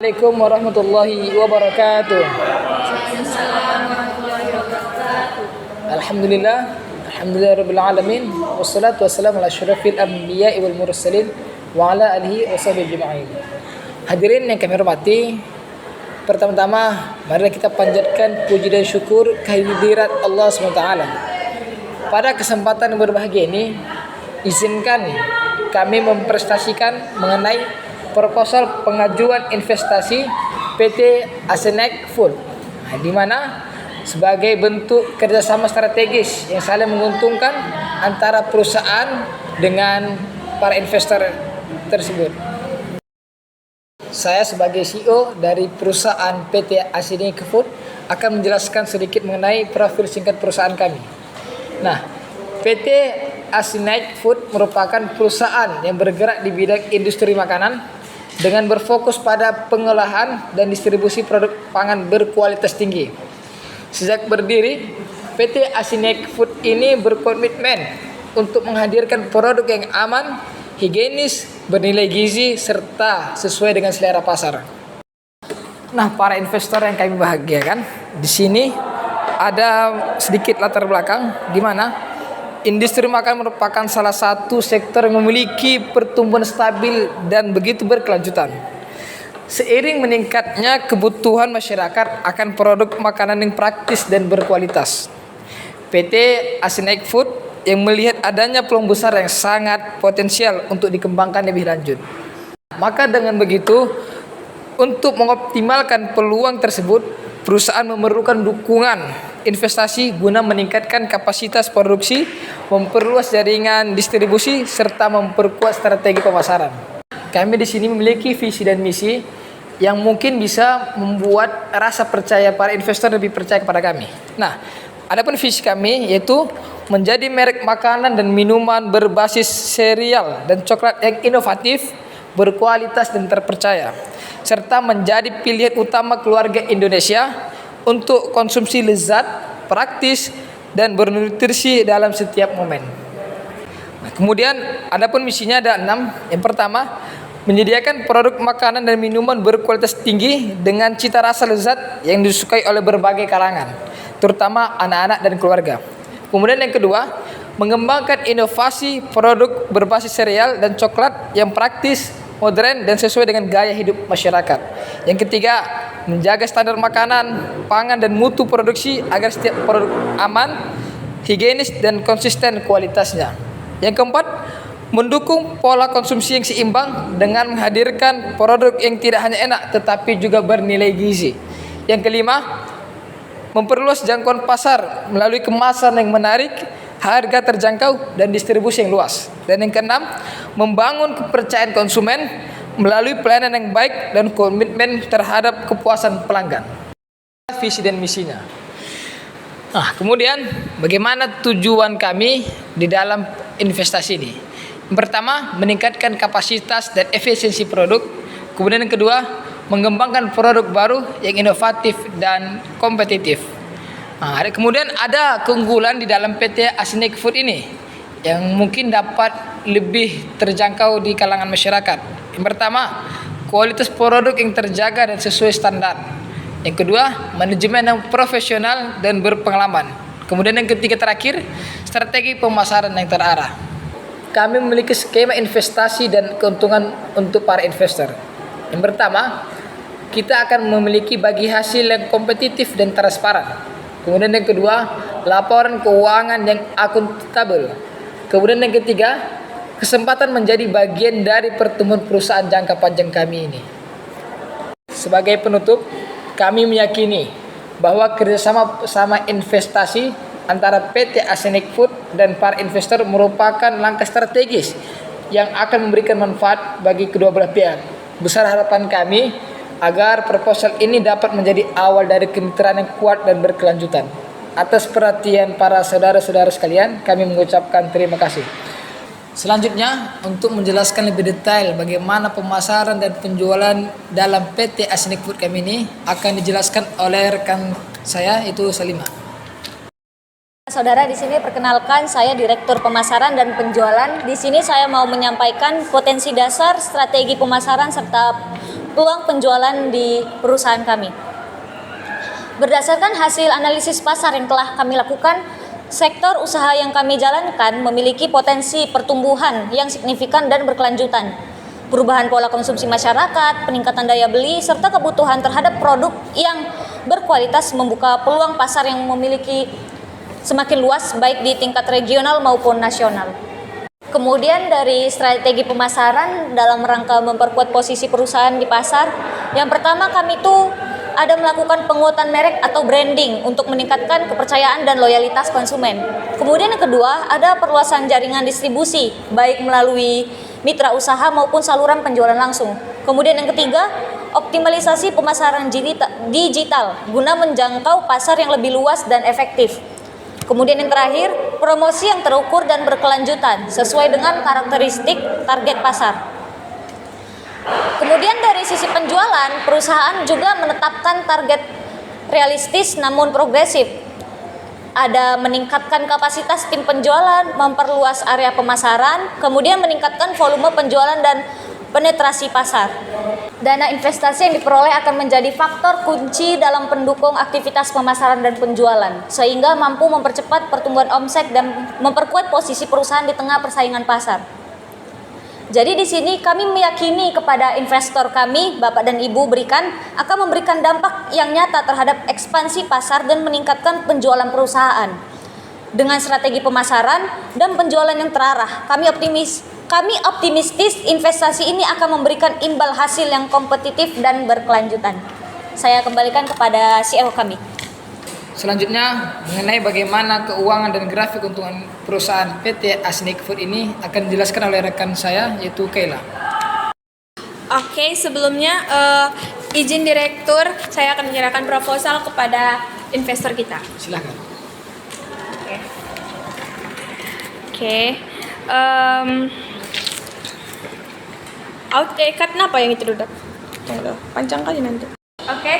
Assalamualaikum warahmatullahi wabarakatuh. Alhamdulillah, alhamdulillahirabbil alamin, wassalatu wassalamu ala asyrafil anbiya'i wal mursalin wa ala alihi washabihi ajma'in. Hadirin yang kami hormati, pertama-tama mari kita panjatkan puji dan syukur kehadirat Allah SWT. Pada kesempatan yang berbahagia ini, izinkan kami mempresentasikan mengenai proposal pengajuan investasi PT Asinek Food, di mana sebagai bentuk kerjasama strategis yang saling menguntungkan antara perusahaan dengan para investor tersebut. Saya sebagai CEO dari perusahaan PT Asinek Food akan menjelaskan sedikit mengenai profil singkat perusahaan kami. Nah, PT Asinek Food merupakan perusahaan yang bergerak di bidang industri makanan dengan berfokus pada pengolahan dan distribusi produk pangan berkualitas tinggi. Sejak berdiri, PT Asinek Food ini berkomitmen untuk menghadirkan produk yang aman, higienis, bernilai gizi, serta sesuai dengan selera pasar. Nah, para investor yang kami bahagiakan, di sini ada sedikit latar belakang di mana industri makanan merupakan salah satu sektor yang memiliki pertumbuhan stabil dan begitu berkelanjutan. Seiring meningkatnya kebutuhan masyarakat akan produk makanan yang praktis dan berkualitas, PT Asinek Food yang melihat adanya peluang besar yang sangat potensial untuk dikembangkan lebih lanjut. Maka dengan begitu, untuk mengoptimalkan peluang tersebut, perusahaan memerlukan dukungan investasi guna meningkatkan kapasitas produksi, memperluas jaringan distribusi, serta memperkuat strategi pemasaran. Kami di sini memiliki visi dan misi yang mungkin bisa membuat rasa percaya para investor lebih percaya kepada kami. Nah, adapun visi kami yaitu menjadi merek makanan dan minuman berbasis sereal dan coklat yang inovatif, berkualitas dan terpercaya, serta menjadi pilihan utama keluarga Indonesia untuk konsumsi lezat, praktis, dan bernutrisi dalam setiap momen. Nah, kemudian adapun misinya ada 6. Yang pertama, menyediakan produk makanan dan minuman berkualitas tinggi dengan cita rasa lezat yang disukai oleh berbagai kalangan, terutama anak-anak dan keluarga. Kemudian yang kedua, mengembangkan inovasi produk berbasis sereal dan coklat yang praktis, modern dan sesuai dengan gaya hidup masyarakat. Yang ketiga, menjaga standar makanan, pangan dan mutu produksi agar setiap produk aman, higienis dan konsisten kualitasnya. Yang keempat, mendukung pola konsumsi yang seimbang dengan menghadirkan produk yang tidak hanya enak tetapi juga bernilai gizi. Yang kelima, memperluas jangkauan pasar melalui kemasan yang menarik, harga terjangkau dan distribusi yang luas. Dan yang keenam, membangun kepercayaan konsumen melalui pelayanan yang baik dan komitmen terhadap kepuasan pelanggan. Visi dan misinya. Nah, kemudian bagaimana tujuan kami di dalam investasi ini? Yang pertama, meningkatkan kapasitas dan efisiensi produk. Kemudian yang kedua, mengembangkan produk baru yang inovatif dan kompetitif. Nah, kemudian ada keunggulan di dalam PT Asinek Food ini yang mungkin dapat lebih terjangkau di kalangan masyarakat. Yang pertama, kualitas produk yang terjaga dan sesuai standar. Yang kedua, manajemen yang profesional dan berpengalaman. Kemudian yang ketiga terakhir, strategi pemasaran yang terarah. Kami memiliki skema investasi dan keuntungan untuk para investor. Yang pertama, kita akan memiliki bagi hasil yang kompetitif dan transparan. Kemudian yang kedua, laporan keuangan yang akuntabel. Kemudian yang ketiga, kesempatan menjadi bagian dari pertumbuhan perusahaan jangka panjang kami ini. Sebagai penutup, kami meyakini bahwa kerjasama investasi antara PT Asinek Food dan para investor merupakan langkah strategis yang akan memberikan manfaat bagi kedua belah pihak. Besar harapan kami agar proposal ini dapat menjadi awal dari kemitraan yang kuat dan berkelanjutan. Atas perhatian para saudara-saudara sekalian, kami mengucapkan terima kasih. Selanjutnya, untuk menjelaskan lebih detail bagaimana pemasaran dan penjualan dalam PT Asinek Food kami ini akan dijelaskan oleh rekan saya, itu Salimah. Saudara, di sini perkenalkan saya Direktur Pemasaran dan Penjualan. Di sini saya mau menyampaikan potensi dasar, strategi pemasaran serta peluang penjualan di perusahaan kami. Berdasarkan hasil analisis pasar yang telah kami lakukan, sektor usaha yang kami jalankan memiliki potensi pertumbuhan yang signifikan dan berkelanjutan. Perubahan pola konsumsi masyarakat, peningkatan daya beli, serta kebutuhan terhadap produk yang berkualitas membuka peluang pasar yang memiliki semakin luas baik di tingkat regional maupun nasional. Kemudian dari strategi pemasaran dalam rangka memperkuat posisi perusahaan di pasar, yang pertama kami tuh ada melakukan penguatan merek atau branding untuk meningkatkan kepercayaan dan loyalitas konsumen. Kemudian yang kedua, ada perluasan jaringan distribusi, baik melalui mitra usaha maupun saluran penjualan langsung. Kemudian yang ketiga, optimalisasi pemasaran digital guna menjangkau pasar yang lebih luas dan efektif. Kemudian yang terakhir, promosi yang terukur dan berkelanjutan sesuai dengan karakteristik target pasar. Kemudian dari sisi penjualan, perusahaan juga menetapkan target realistis namun progresif. Ada meningkatkan kapasitas tim penjualan, memperluas area pemasaran, kemudian meningkatkan volume penjualan dan penetrasi pasar. Dana investasi yang diperoleh akan menjadi faktor kunci dalam pendukung aktivitas pemasaran dan penjualan, sehingga mampu mempercepat pertumbuhan omset dan memperkuat posisi perusahaan di tengah persaingan pasar. Jadi di sini kami meyakini kepada investor kami, Bapak dan Ibu akan memberikan dampak yang nyata terhadap ekspansi pasar dan meningkatkan penjualan perusahaan. Dengan strategi pemasaran dan penjualan yang terarah, kami optimistis investasi ini akan memberikan imbal hasil yang kompetitif dan berkelanjutan. Saya kembalikan kepada CEO kami. Selanjutnya, mengenai bagaimana keuangan dan grafik keuntungan perusahaan PT Asinik Food ini akan dijelaskan oleh rekan saya, yaitu Kayla. Oke, sebelumnya izin direktur, saya akan menyerahkan proposal kepada investor kita. Silakan. Oke. Cut kenapa yang itu udah? Panjang kali nanti. Oke,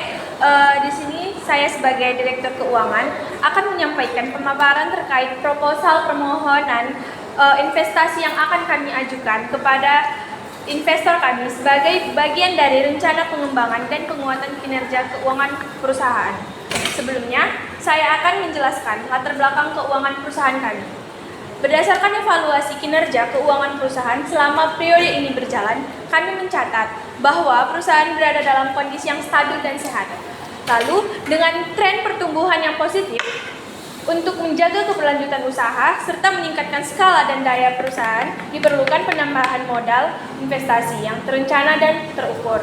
di sini saya sebagai Direktur Keuangan akan menyampaikan pemaparan terkait proposal permohonan investasi yang akan kami ajukan kepada investor kami sebagai bagian dari rencana pengembangan dan penguatan kinerja keuangan perusahaan. Sebelumnya, saya akan menjelaskan latar belakang keuangan perusahaan kami. Berdasarkan evaluasi kinerja keuangan perusahaan selama periode ini berjalan, kami mencatat bahwa perusahaan berada dalam kondisi yang stabil dan sehat. Lalu, dengan tren pertumbuhan yang positif, untuk menjaga keberlanjutan usaha serta meningkatkan skala dan daya perusahaan, diperlukan penambahan modal investasi yang terencana dan terukur.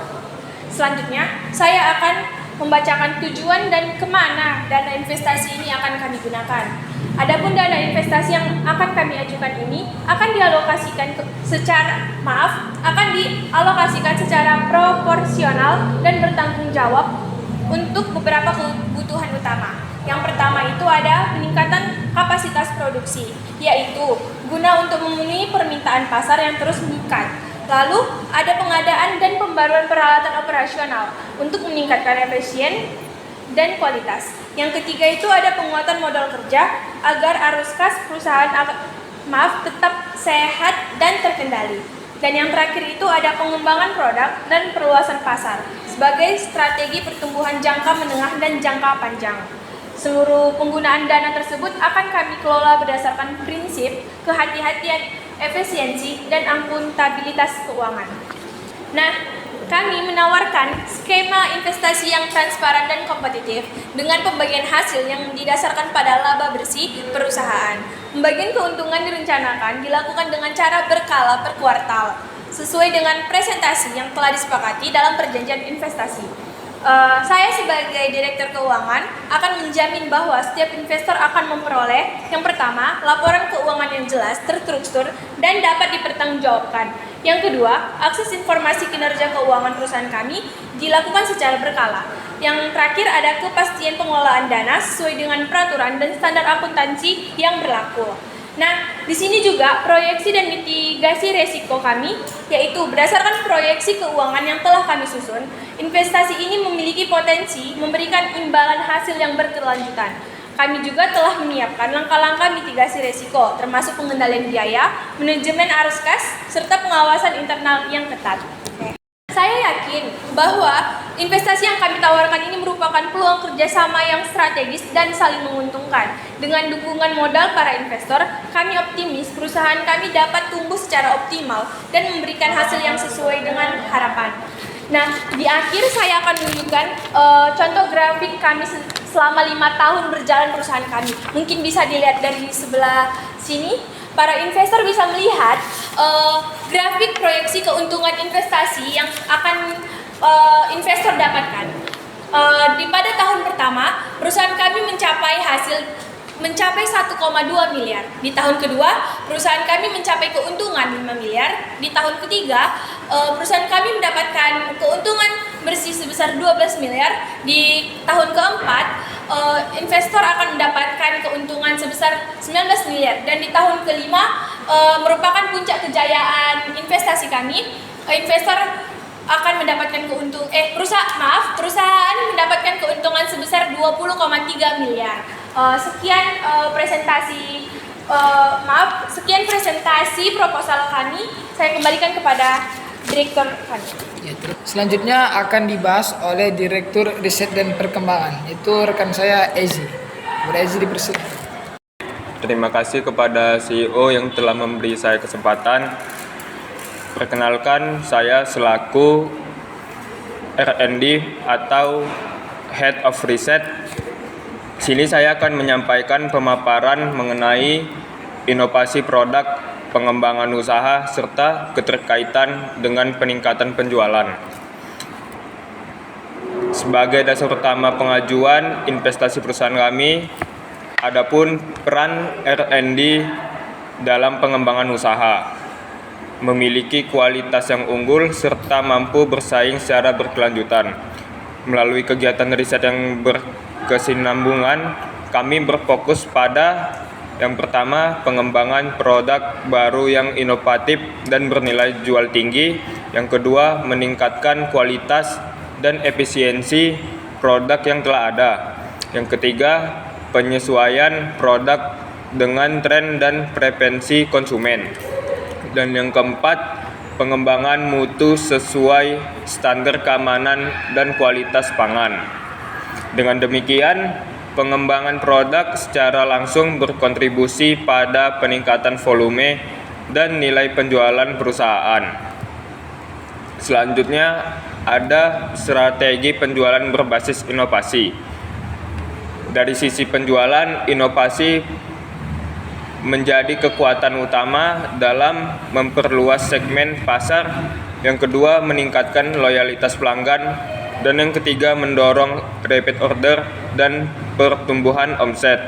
Selanjutnya, saya akan membacakan tujuan dan kemana dana investasi ini akan kami gunakan. Adapun dana investasi yang akan kami ajukan ini akan dialokasikan secara proporsional dan bertanggung jawab untuk beberapa kebutuhan utama. Yang pertama itu ada peningkatan kapasitas produksi, yaitu guna untuk memenuhi permintaan pasar yang terus meningkat. Lalu ada pengadaan dan pembaruan peralatan operasional untuk meningkatkan efisien dan kualitas. Yang ketiga itu ada penguatan modal kerja agar arus kas perusahaan tetap sehat dan terkendali. Dan yang terakhir itu ada pengembangan produk dan perluasan pasar sebagai strategi pertumbuhan jangka menengah dan jangka panjang. Seluruh penggunaan dana tersebut akan kami kelola berdasarkan prinsip kehati-hatian, efisiensi, dan akuntabilitas keuangan. Nah, kami menawarkan skema investasi yang transparan dan kompetitif dengan pembagian hasil yang didasarkan pada laba bersih perusahaan. Pembagian keuntungan direncanakan dilakukan dengan cara berkala per kuartal, sesuai dengan presentasi yang telah disepakati dalam perjanjian investasi. Saya sebagai Direktur Keuangan akan menjamin bahwa setiap investor akan memperoleh yang pertama, laporan keuangan yang jelas, terstruktur, dan dapat dipertanggungjawabkan. Yang kedua, akses informasi kinerja keuangan perusahaan kami dilakukan secara berkala. Yang terakhir ada kepastian pengelolaan dana sesuai dengan peraturan dan standar akuntansi yang berlaku. Nah, di sini juga proyeksi dan mitigasi resiko kami, yaitu berdasarkan proyeksi keuangan yang telah kami susun, investasi ini memiliki potensi memberikan imbalan hasil yang berkelanjutan. Kami juga telah menyiapkan langkah-langkah mitigasi resiko, termasuk pengendalian biaya, manajemen arus kas, serta pengawasan internal yang ketat. Saya yakin bahwa investasi yang kami tawarkan ini merupakan peluang kerjasama yang strategis dan saling menguntungkan. Dengan dukungan modal para investor, kami optimis perusahaan kami dapat tumbuh secara optimal dan memberikan hasil yang sesuai dengan harapan. Nah, di akhir saya akan menunjukkan contoh grafik kami selama 5 tahun berjalan perusahaan kami. Mungkin bisa dilihat dari sebelah sini. Para investor bisa melihat grafik proyeksi keuntungan investasi yang akan investor dapatkan. Pada tahun pertama, perusahaan kami mencapai 1,2 miliar. Di tahun kedua, perusahaan kami mencapai keuntungan 5 miliar. Di tahun ketiga, perusahaan kami mendapatkan keuntungan bersih sebesar 12 miliar. Di tahun keempat, investor akan mendapatkan keuntungan sebesar 19 miliar. Dan di tahun kelima, merupakan puncak kejayaan investasi kami. Investor akan mendapatkan perusahaan mendapatkan keuntungan sebesar 20,3 miliar. Sekian presentasi proposal kami. Saya kembalikan kepada direktur kami. Ya, selanjutnya akan dibahas oleh Direktur Riset dan Perkembangan, itu rekan saya Ezi. Ezi dipersilakan. Terima kasih kepada CEO yang telah memberi saya kesempatan. Perkenalkan, saya selaku R&D atau Head of Research. Sini saya akan menyampaikan pemaparan mengenai inovasi produk, pengembangan usaha, serta keterkaitan dengan peningkatan penjualan. Sebagai dasar utama pengajuan investasi perusahaan kami, adapun peran R&D dalam pengembangan usaha, memiliki kualitas yang unggul serta mampu bersaing secara berkelanjutan. Melalui kegiatan riset yang berkesinambungan, kami berfokus pada yang pertama, pengembangan produk baru yang inovatif dan bernilai jual tinggi. Yang kedua, meningkatkan kualitas dan efisiensi produk yang telah ada. Yang ketiga, penyesuaian produk dengan tren dan preferensi konsumen. Dan yang keempat, pengembangan mutu sesuai standar keamanan dan kualitas pangan. Dengan demikian, pengembangan produk secara langsung berkontribusi pada peningkatan volume dan nilai penjualan perusahaan. Selanjutnya, ada strategi penjualan berbasis inovasi. Dari sisi penjualan, inovasi menjadi kekuatan utama dalam memperluas segmen pasar. Yang kedua, meningkatkan loyalitas pelanggan. Dan yang ketiga, mendorong repeat order dan pertumbuhan omset.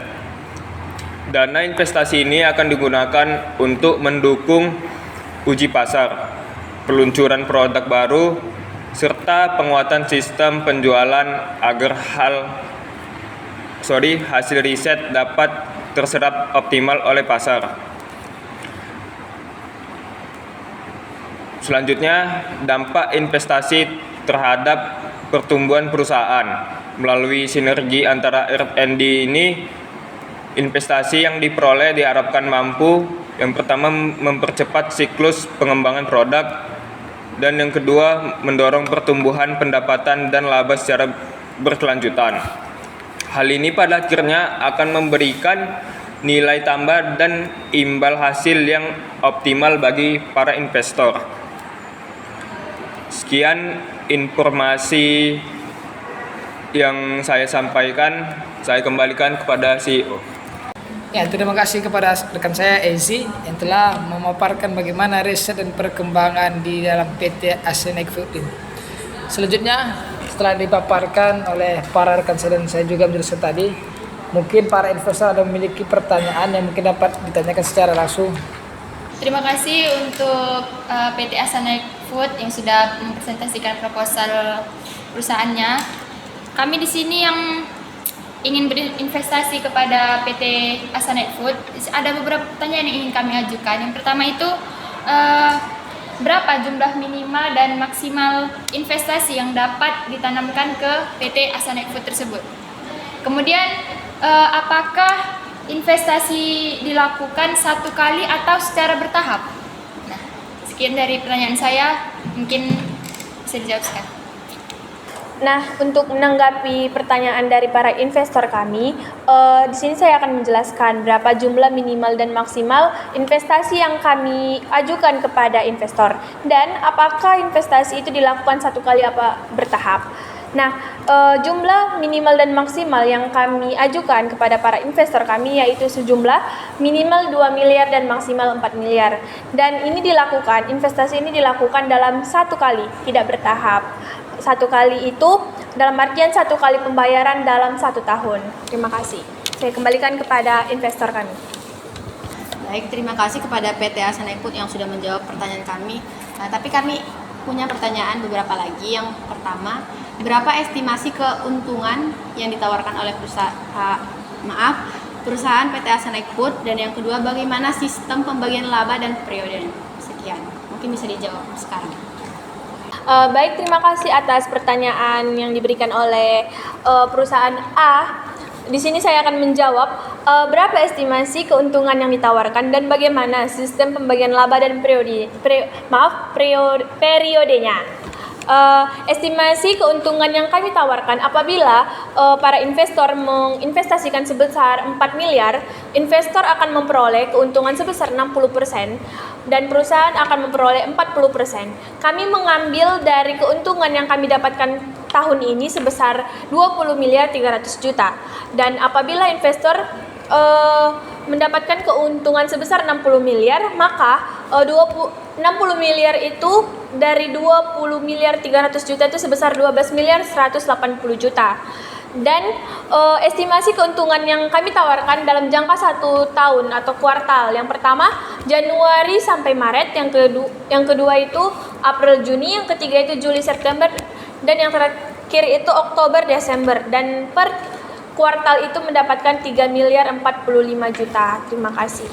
Dana investasi ini akan digunakan untuk mendukung uji pasar, peluncuran produk baru, serta penguatan sistem penjualan agar hasil riset dapat terserap optimal oleh pasar. Selanjutnya, dampak investasi terhadap pertumbuhan perusahaan. Melalui sinergi antara R&D ini, investasi yang diperoleh diharapkan mampu yang pertama mempercepat siklus pengembangan produk, dan yang kedua mendorong pertumbuhan pendapatan dan laba secara berkelanjutan. Hal ini pada akhirnya akan memberikan nilai tambah dan imbal hasil yang optimal bagi para investor. Sekian informasi yang saya sampaikan, saya kembalikan kepada CEO. Ya, terima kasih kepada rekan saya Ezi yang telah memaparkan bagaimana riset dan perkembangan di dalam PT Asianek Food ini. Selanjutnya, setelah dipaparkan oleh para rekan saya dan saya juga menjelaskan tadi, mungkin para investor ada memiliki pertanyaan yang mungkin dapat ditanyakan secara langsung. Terima kasih untuk PT Asianek Food yang sudah mempresentasikan proposal perusahaannya. Kami di sini yang ingin berinvestasi kepada PT Asianek Food, ada beberapa pertanyaan yang ingin kami ajukan. Yang pertama itu, berapa jumlah minimal dan maksimal investasi yang dapat ditanamkan ke PT Asianek Food tersebut? Kemudian, apakah investasi dilakukan satu kali atau secara bertahap? Nah, sekian dari pertanyaan saya. Mungkin Bisa dijawab sekarang. Nah, untuk menanggapi pertanyaan dari para investor kami, di sini saya akan menjelaskan berapa jumlah minimal dan maksimal investasi yang kami ajukan kepada investor dan apakah investasi itu dilakukan satu kali apa bertahap. Nah, jumlah minimal dan maksimal yang kami ajukan kepada para investor kami yaitu sejumlah minimal 2 miliar dan maksimal 4 miliar. Dan ini dilakukan, investasi ini dilakukan dalam satu kali, tidak bertahap. Satu kali itu dalam artian satu kali pembayaran dalam 1 tahun. Terima kasih. Saya kembalikan kepada investor kami. Baik, terima kasih kepada PT Asana Food yang sudah menjawab pertanyaan kami. Nah, tapi kami punya pertanyaan beberapa lagi. Yang pertama, berapa estimasi keuntungan yang ditawarkan oleh perusahaan PT Asana Food? Dan yang kedua, bagaimana sistem pembagian laba dan periode? Sekian, mungkin bisa dijawab sekarang. Baik, terima kasih atas pertanyaan yang diberikan oleh perusahaan A. Di sini saya akan menjawab berapa estimasi keuntungan yang ditawarkan dan bagaimana sistem pembagian laba dan periodenya. Estimasi keuntungan yang kami tawarkan apabila para investor menginvestasikan sebesar 4 miliar, investor akan memperoleh keuntungan sebesar 60% dan perusahaan akan memperoleh 40%. Kami mengambil dari keuntungan yang kami dapatkan tahun ini sebesar 20 miliar 300 juta. Dan apabila investor mendapatkan keuntungan sebesar 60 miliar, maka 60 miliar itu dari 20 miliar 300 juta itu sebesar 12 miliar 180 juta. Dan estimasi keuntungan yang kami tawarkan dalam jangka 1 tahun atau kuartal. Yang pertama Januari sampai Maret, yang kedua itu April Juni, yang ketiga itu Juli September, dan yang terakhir itu Oktober Desember. Dan per kuartal itu mendapatkan 3 miliar 45 juta. Terima kasih.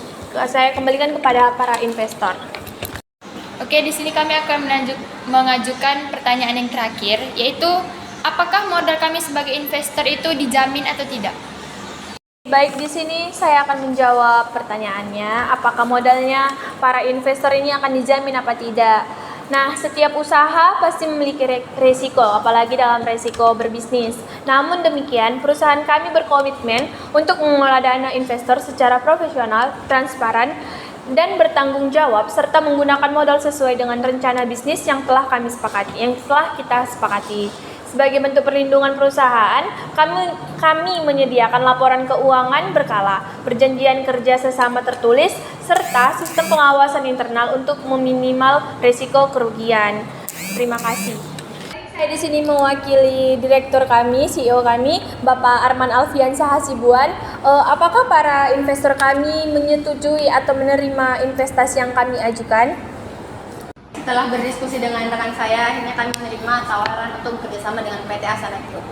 Saya kembalikan kepada para investor. Oke, di sini kami akan mengajukan pertanyaan yang terakhir, yaitu apakah modal kami sebagai investor itu dijamin atau tidak? Baik, di sini saya akan menjawab pertanyaannya, apakah modalnya para investor ini akan dijamin apa tidak. Nah, setiap usaha pasti memiliki resiko, apalagi dalam resiko berbisnis. Namun demikian, perusahaan kami berkomitmen untuk mengelola dana investor secara profesional, transparan, dan bertanggung jawab, serta menggunakan modal sesuai dengan rencana bisnis yang telah kita sepakati. Sebagai bentuk perlindungan perusahaan, kami menyediakan laporan keuangan berkala, perjanjian kerja sesama tertulis, serta sistem pengawasan internal untuk meminimal risiko kerugian. Terima kasih. Saya di sini mewakili direktur kami, CEO kami, Bapak Arman Alfiansyah Hasibuan. Apakah para investor kami menyetujui atau menerima investasi yang kami ajukan? Setelah berdiskusi dengan rekan saya, akhirnya kami menerima tawaran untuk bekerjasama dengan PT Asana Food.